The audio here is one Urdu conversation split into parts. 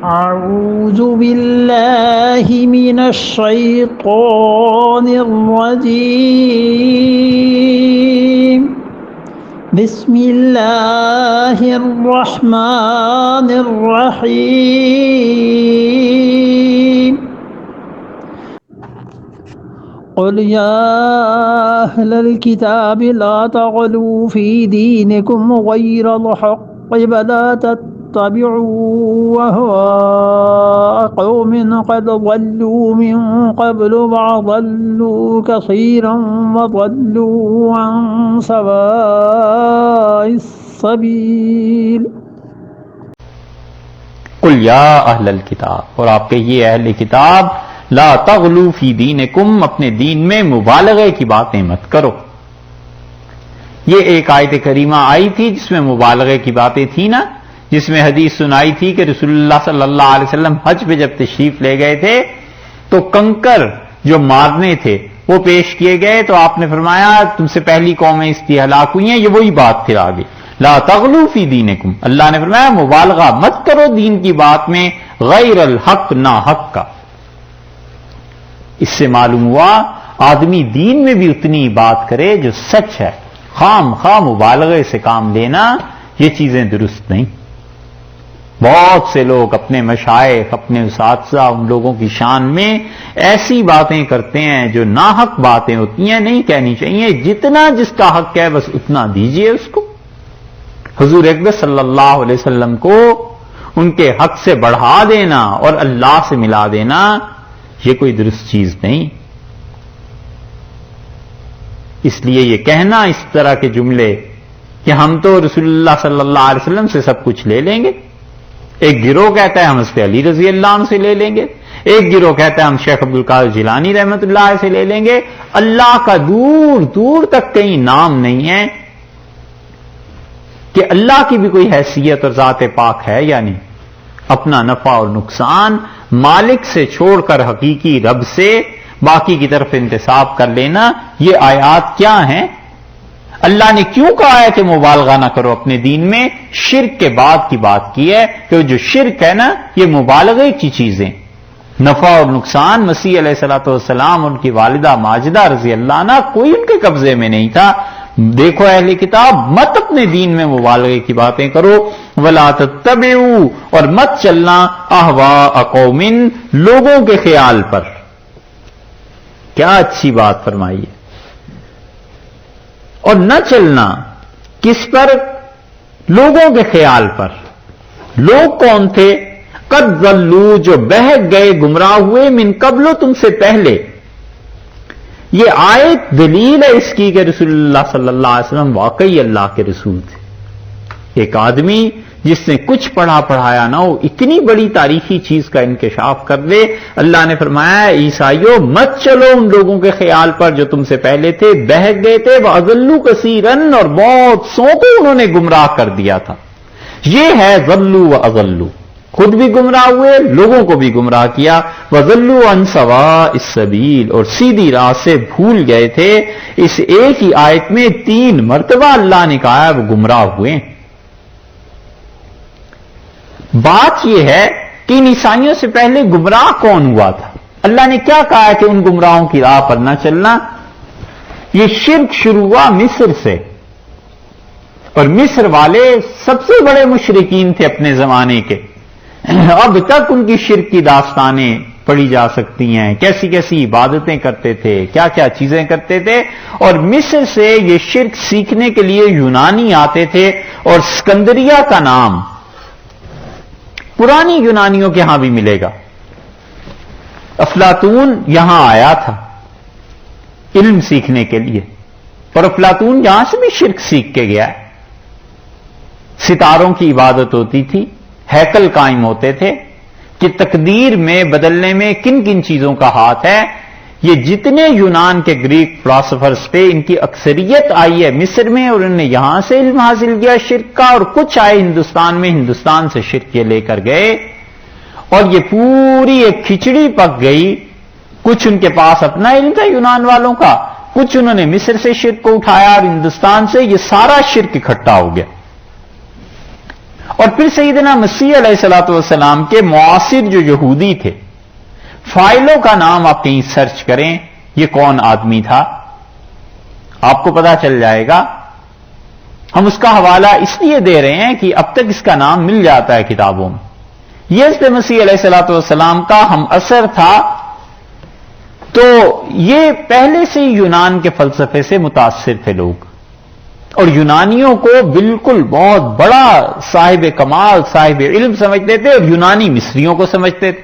أعوذ بالله من الشيطان الرجيم بسم الله الرحمن الرحيم قل يا أهل الكتاب لا تغلوا في دينكم غير الحق ولا تتبعوا أهواء قوم قد ضلوا من قبل وضلوا كثيرا وضلوا عن سواء السبيل قل یا اہل الکتاب، اور آپ کہیے اہل کتاب، لا تغلو فی دینکم، اپنے دین میں مبالغے کی باتیں مت کرو۔ یہ ایک آیت کریمہ آئی تھی جس میں مبالغے کی باتیں تھی نا، جس میں حدیث سنائی تھی کہ رسول اللہ صلی اللہ علیہ وسلم حج پہ جب تشریف لے گئے تھے تو کنکر جو مارنے تھے وہ پیش کیے گئے، تو آپ نے فرمایا تم سے پہلی قومیں اس کی ہلاک ہوئی ہیں، یہ وہی بات پھر آگے لا تغلو فی دینکم، اللہ نے فرمایا مبالغہ مت کرو دین کی بات میں غیر الحق، نا حق کا۔ اس سے معلوم ہوا آدمی دین میں بھی اتنی بات کرے جو سچ ہے، خام خواہ مبالغے سے کام لینا یہ چیزیں درست نہیں۔ بہت سے لوگ اپنے مشائخ، اپنے اساتذہ، ان لوگوں کی شان میں ایسی باتیں کرتے ہیں جو ناحق باتیں ہوتی ہیں، نہیں کہنی چاہیے، جتنا جس کا حق ہے بس اتنا دیجئے اس کو۔ حضور اکبر صلی اللہ علیہ وسلم کو ان کے حق سے بڑھا دینا اور اللہ سے ملا دینا یہ کوئی درست چیز نہیں۔ اس لیے یہ کہنا اس طرح کے جملے کہ ہم تو رسول اللہ صلی اللہ علیہ وسلم سے سب کچھ لے لیں گے، ایک گروہ کہتا ہے ہم حضرت علی رضی اللہ عنہ سے لے لیں گے، ایک گروہ کہتا ہے ہم شیخ عبدالقادر جیلانی رحمۃ اللہ علیہ سے لے لیں گے، اللہ کا دور دور تک کہیں نام نہیں ہے کہ اللہ کی بھی کوئی حیثیت اور ذات پاک ہے یا نہیں۔ اپنا نفع اور نقصان مالک سے چھوڑ کر حقیقی رب سے باقی کی طرف انتساب کر لینا، یہ آیات کیا ہیں؟ اللہ نے کیوں کہا ہے کہ مبالغہ نہ کرو اپنے دین میں؟ شرک کے بعد کی بات کی ہے کہ جو شرک ہے نا یہ مبالغے کی چیزیں، نفع اور نقصان مسیح علیہ الصلوۃ والسلام ان کی والدہ ماجدہ رضی اللہ عنہ کوئی ان کے قبضے میں نہیں تھا۔ دیکھو اہل کتاب مت اپنے دین میں مبالغے کی باتیں کرو، ولا تتبعوا، اور مت چلنا اہواء قوم، لوگوں کے خیال پر۔ کیا اچھی بات فرمائی ہے۔ اور نہ چلنا کس پر؟ لوگوں کے خیال پر۔ لوگ کون تھے؟ قد ضلوا، جو بہک گئے گمراہ ہوئے، من قبل، تم سے پہلے۔ یہ آیت دلیل ہے اس کی کہ رسول اللہ صلی اللہ علیہ وسلم واقعی اللہ کے رسول تھے۔ ایک آدمی جس نے کچھ پڑھا پڑھایا نہ ہو اتنی بڑی تاریخی چیز کا انکشاف کر لے، اللہ نے فرمایا عیسائیوں مت چلو ان لوگوں کے خیال پر جو تم سے پہلے تھے، بہک گئے تھے، وَأَضَلُّوا كَثِيرًا، اور بہت سو کو انہوں نے گمراہ کر دیا تھا۔ یہ ہے ضلوا وَأَضَلُّوا، خود بھی گمراہ ہوئے، لوگوں کو بھی گمراہ کیا، وَضَلُّوا عَن سَوَاءِ السَّبِيلِ، اور سیدھی راہ سے بھول گئے تھے۔ اس ایک ہی آیت میں 3 مرتبہ اللہ نے کہا ہے وہ گمراہ ہوئے۔ بات یہ ہے کہ ان عیسائیوں سے پہلے گمراہ کون ہوا تھا؟ اللہ نے کیا کہا ہے کہ ان گمراہوں کی راہ پر نہ چلنا؟ یہ شرک شروع ہوا مصر سے، اور مصر والے سب سے بڑے مشرکین تھے اپنے زمانے کے۔ اب تک ان کی شرک کی داستانیں پڑھی جا سکتی ہیں، کیسی کیسی عبادتیں کرتے تھے، کیا کیا چیزیں کرتے تھے۔ اور مصر سے یہ شرک سیکھنے کے لیے یونانی آتے تھے، اور اسکندریہ کا نام پرانی یونانیوں کے ہاں بھی ملے گا۔ افلاطون یہاں آیا تھا علم سیکھنے کے لیے، اور افلاطون یہاں سے بھی شرک سیکھ کے گیا ہے۔ ستاروں کی عبادت ہوتی تھی، ہیکل قائم ہوتے تھے کہ تقدیر میں بدلنے میں کن کن چیزوں کا ہاتھ ہے۔ یہ جتنے یونان کے گریک فلاسفرز پہ ان کی اکثریت آئی ہے مصر میں، اور انہوں نے یہاں سے علم حاصل کیا شرک کا، اور کچھ آئے ہندوستان میں، ہندوستان سے شرک یہ لے کر گئے، اور یہ پوری ایک کھچڑی پک گئی۔ کچھ ان کے پاس اپنا علم تھا یونان والوں کا، کچھ انہوں نے مصر سے شرک کو اٹھایا اور ہندوستان سے، یہ سارا شرک اکٹھا ہو گیا۔ اور پھر سیدنا مسیح علیہ الصلوۃ والسلام کے معاصر جو یہودی تھے، فائلوں کا نام آپ کہیں سرچ کریں یہ کون آدمی تھا، آپ کو پتا چل جائے گا. ہم اس کا حوالہ اس لیے دے رہے ہیں کہ اب تک اس کا نام مل جاتا ہے کتابوں میں. یہ حضرت مسیح علیہ الصلوۃ والسلام کا ہم اثر تھا. تو یہ پہلے سے یونان کے فلسفے سے متاثر تھے لوگ، اور یونانیوں کو بالکل بہت بڑا صاحب کمال، صاحب علم سمجھتے تھے، اور یونانی مصریوں کو سمجھتے تھے.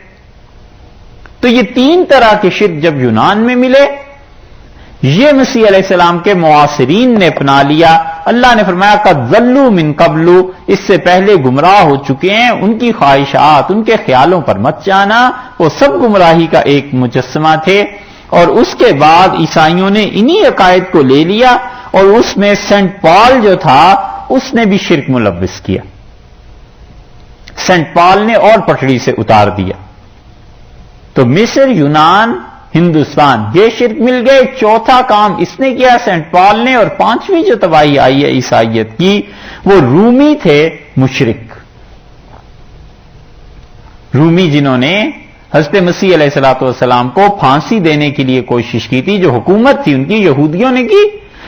تو یہ تین طرح کے شرک جب یونان میں ملے، یہ مسیح علیہ السلام کے معاصرین نے اپنا لیا. اللہ نے فرمایا قد ضلوا من قبل، اس سے پہلے گمراہ ہو چکے ہیں، ان کی خواہشات، ان کے خیالوں پر مت جانا، وہ سب گمراہی کا ایک مجسمہ تھے. اور اس کے بعد عیسائیوں نے انہی عقائد کو لے لیا، اور اس میں سینٹ پال جو تھا اس نے بھی شرک ملوث کیا. سینٹ پال نے اور پٹڑی سے اتار دیا. تو مصر، یونان، ہندوستان یہ شرک مل گئے. چوتھا کام اس نے کیا سینٹ پال نے، اور پانچویں جو تباہی آئی ہے عیسائیت کی، وہ رومی تھے مشرک. رومی جنہوں نے حضرت مسیح علیہ الصلوۃ والسلام کو پھانسی دینے کے لیے کوشش کی تھی. جو حکومت تھی ان کی یہودیوں نے کی،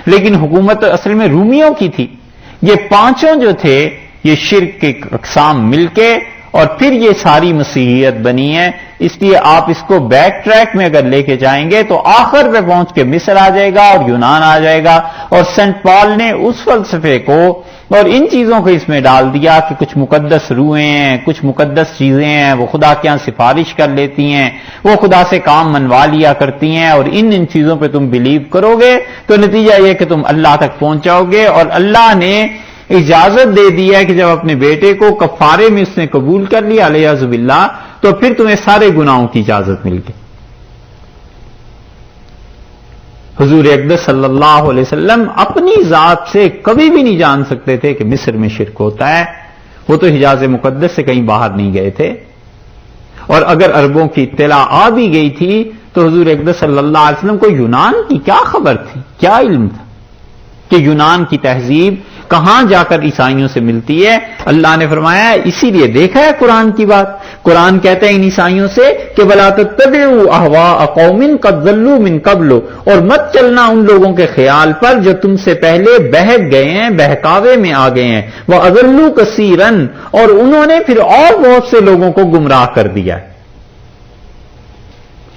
لیکن حکومت اصل میں رومیوں کی تھی. یہ پانچوں جو تھے یہ شرک کے اقسام مل کے اور پھر یہ ساری مسیحیت بنی ہے. اس لیے آپ اس کو بیک ٹریک میں اگر لے کے جائیں گے تو آخر پہ پہنچ کے مصر آ جائے گا اور یونان آ جائے گا. اور سینٹ پال نے اس فلسفے کو اور ان چیزوں کو اس میں ڈال دیا کہ کچھ مقدس روحیں ہیں، کچھ مقدس چیزیں ہیں، وہ خدا کے یہاں سفارش کر لیتی ہیں، وہ خدا سے کام منوا لیا کرتی ہیں، اور ان چیزوں پہ تم بلیو کرو گے تو نتیجہ یہ کہ تم اللہ تک پہنچ جاؤ گے. اور اللہ نے اجازت دے دی ہے کہ جب اپنے بیٹے کو کفارے میں اس نے قبول کر لیا علیہ باللہ، تو پھر تمہیں سارے گناہوں کی اجازت مل گئی. حضور اقدس صلی اللہ علیہ وسلم اپنی ذات سے کبھی بھی نہیں جان سکتے تھے کہ مصر میں شرک ہوتا ہے. وہ تو حجاز مقدس سے کہیں باہر نہیں گئے تھے، اور اگر عربوں کی اطلاع آ بھی گئی تھی تو حضور اقدس صلی اللہ علیہ وسلم کو یونان کی کیا خبر تھی، کیا علم تھا کہ یونان کی تہذیب کہاں جا کر عیسائیوں سے ملتی ہے. اللہ نے فرمایا اسی لیے دیکھا ہے قرآن کی بات. قرآن کہتے ہیں ان عیسائیوں سے کہ وَلَا تَتَّبِعُوا أَهْوَاءَ قَوْمٍ قَدْ ضَلُّوا مِن قَبْلُ، اور مت چلنا ان لوگوں کے خیال پر جو تم سے پہلے بہک گئے ہیں، بہکاوے میں آ گئے ہیں. وَأَضَلُّوا كَثِيرًا، اور انہوں نے پھر اور بہت سے لوگوں کو گمراہ کر دیا.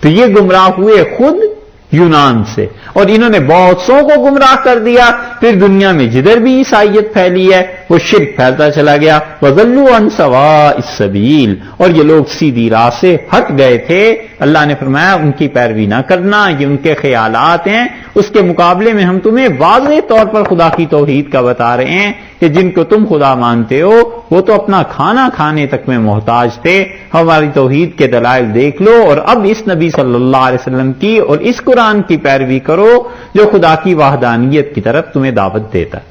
تو یہ گمراہ ہوئے خود یونان سے، اور انہوں نے بہت سو کو گمراہ کر دیا. پھر دنیا میں جدھر بھی عیسائیت پھیلی ہے وہ شرک پھیلتا چلا گیا. وَضَلُّوا عَنْ سَوَاءِ السَّبِيلِ، اور یہ لوگ سیدھی راہ سے ہٹ گئے تھے. اللہ نے فرمایا ان کی پیروی نہ کرنا، یہ ان کے خیالات ہیں. اس کے مقابلے میں ہم تمہیں واضح طور پر خدا کی توحید کا بتا رہے ہیں کہ جن کو تم خدا مانتے ہو وہ تو اپنا کھانا کھانے تک میں محتاج تھے. ہماری توحید کے دلائل دیکھ لو، اور اب اس نبی صلی اللہ علیہ وسلم کی اور اس قرآن کی پیروی کرو جو خدا کی وحدانیت کی طرف تمہیں دعوت دیتا ہے.